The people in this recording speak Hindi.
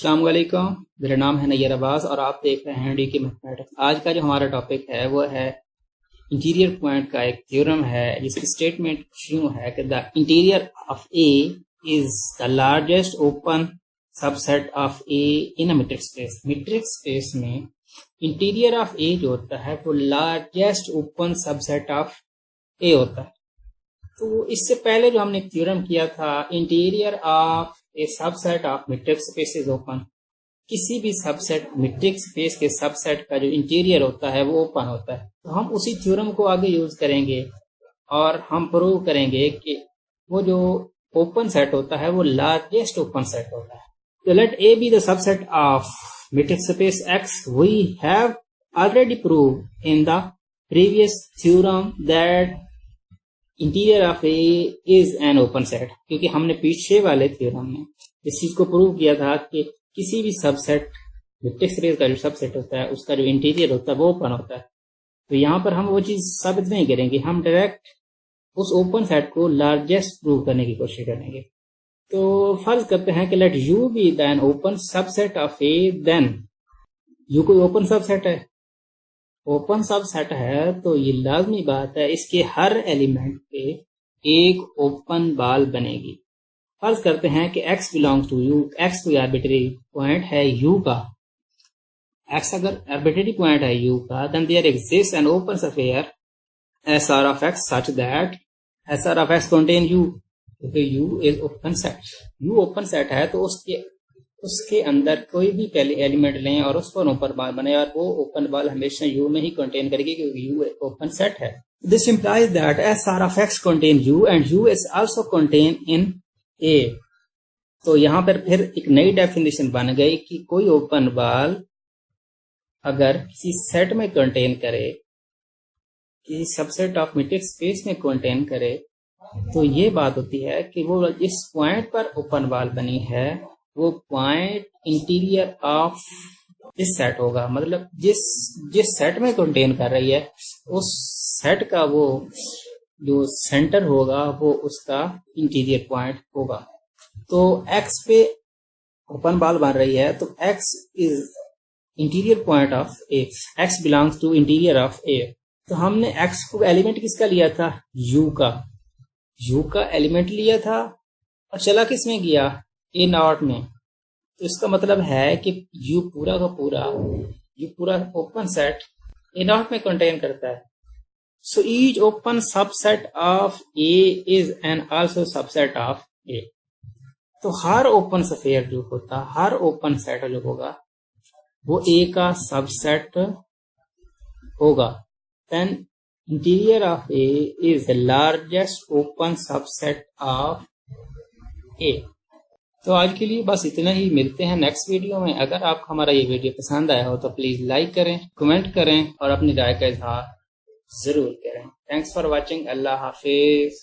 अस्सलाम वालेकुम, मेरा नाम है नैयर अब्बास और आप देख रहे हैं डीके मैथमेटिक्स। आज का जो हमारा टॉपिक है वो है इंटीरियर पॉइंट का एक थ्योरम है जिसकी स्टेटमेंट यूं है कि the interior of A is the largest open subset of A in a metric space. Metric space में इंटीरियर ऑफ ए जो होता है वो लार्जेस्ट ओपन सबसेट ऑफ ए होता है। तो इससे पहले जो हमने थ्योरम किया था, interior of A subset of metric space is open, किसी भी सबसेट मीट्रिक स्पेस के सबसेट का जो इंटीरियर होता है वो ओपन होता है। तो हम उसी थ्योरम को आगे यूज करेंगे और हम प्रूव करेंगे कि वो जो ओपन सेट होता है वो लार्जेस्ट ओपन सेट होता है। तो let A be the subset of metric space X. We have already prove in the previous theorem that interior of A is an open set, क्योंकि हमने पीछे वाले थ्योरम में इस चीज को प्रूव किया था कि किसी भी सबसेट मीट्रिक स्पेस का जो सबसेट होता है उसका जो इंटीरियर होता है वो ओपन होता है। तो यहाँ पर हम वो चीज साबित नहीं करेंगे, हम डायरेक्ट उस ओपन सेट को लार्जेस्ट प्रूव करने की कोशिश करेंगे। तो फर्ज करते हैं कि let U be then open subset of A, then U कोई ओपन सबसेट है। ओपन सबसेट है तो ये लाजमी बात है इसके हर एलिमेंट पे एक ओपन बॉल बनेगी। फर्ज करते हैं कि x belongs to U, x कोई आर्बिट्री पॉइंट है u का। x अगर आर्बिट्री पॉइंट है u का, then there exist an open sphere SR of x such that SR of x contain u, क्योंकि u is open set. u open set है तो उसके अंदर कोई भी पहले एलिमेंट लें और उस पर ओपन बॉल बने और वो ओपन बॉल हमेशा u में ही कंटेन करेगी क्योंकि u ओपन सेट है। This implies that SR of x contain u and u is also contain in a। तो यहाँ पर फिर एक नई डेफिनेशन बन गई कि कोई ओपन बॉल अगर किसी सेट में कंटेन करे, किसी सबसेट ऑफ मीट्रिक स्पेस में कंटेन करे, तो ये बात होती है कि वो जिस पॉइंट पर ओपन बॉल बनी है वो पॉइंट इंटीरियर ऑफ इस सेट होगा। मतलब जिस सेट में कंटेन कर रही है उस सेट का वो जो सेंटर होगा वो उसका इंटीरियर पॉइंट होगा। तो x पे ओपन बॉल बन रही है तो x is interior point of a, x belongs to interior of a। तो हमने x को एलिमेंट किसका लिया था, u का एलिमेंट लिया था और चला किस में गया, ए नॉट में। तो इसका मतलब है कि u पूरा का पूरा ओपन सेट ए नॉट में कंटेन करता है। So each open subset of A is an also subset of A. तो हर ओपन स्फीयर जो होता, हर ओपन सेट जो होगा वो ए का सबसेट होगा। Then interior of A is the largest open subset of A. तो आज के लिए बस इतना ही, मिलते हैं नेक्स्ट वीडियो में। अगर आपको हमारा ये वीडियो पसंद आया हो तो प्लीज लाइक करें, कमेंट करें और अपनी राय का इजहार जरूर करें। Thanks for watching. Allah Hafiz.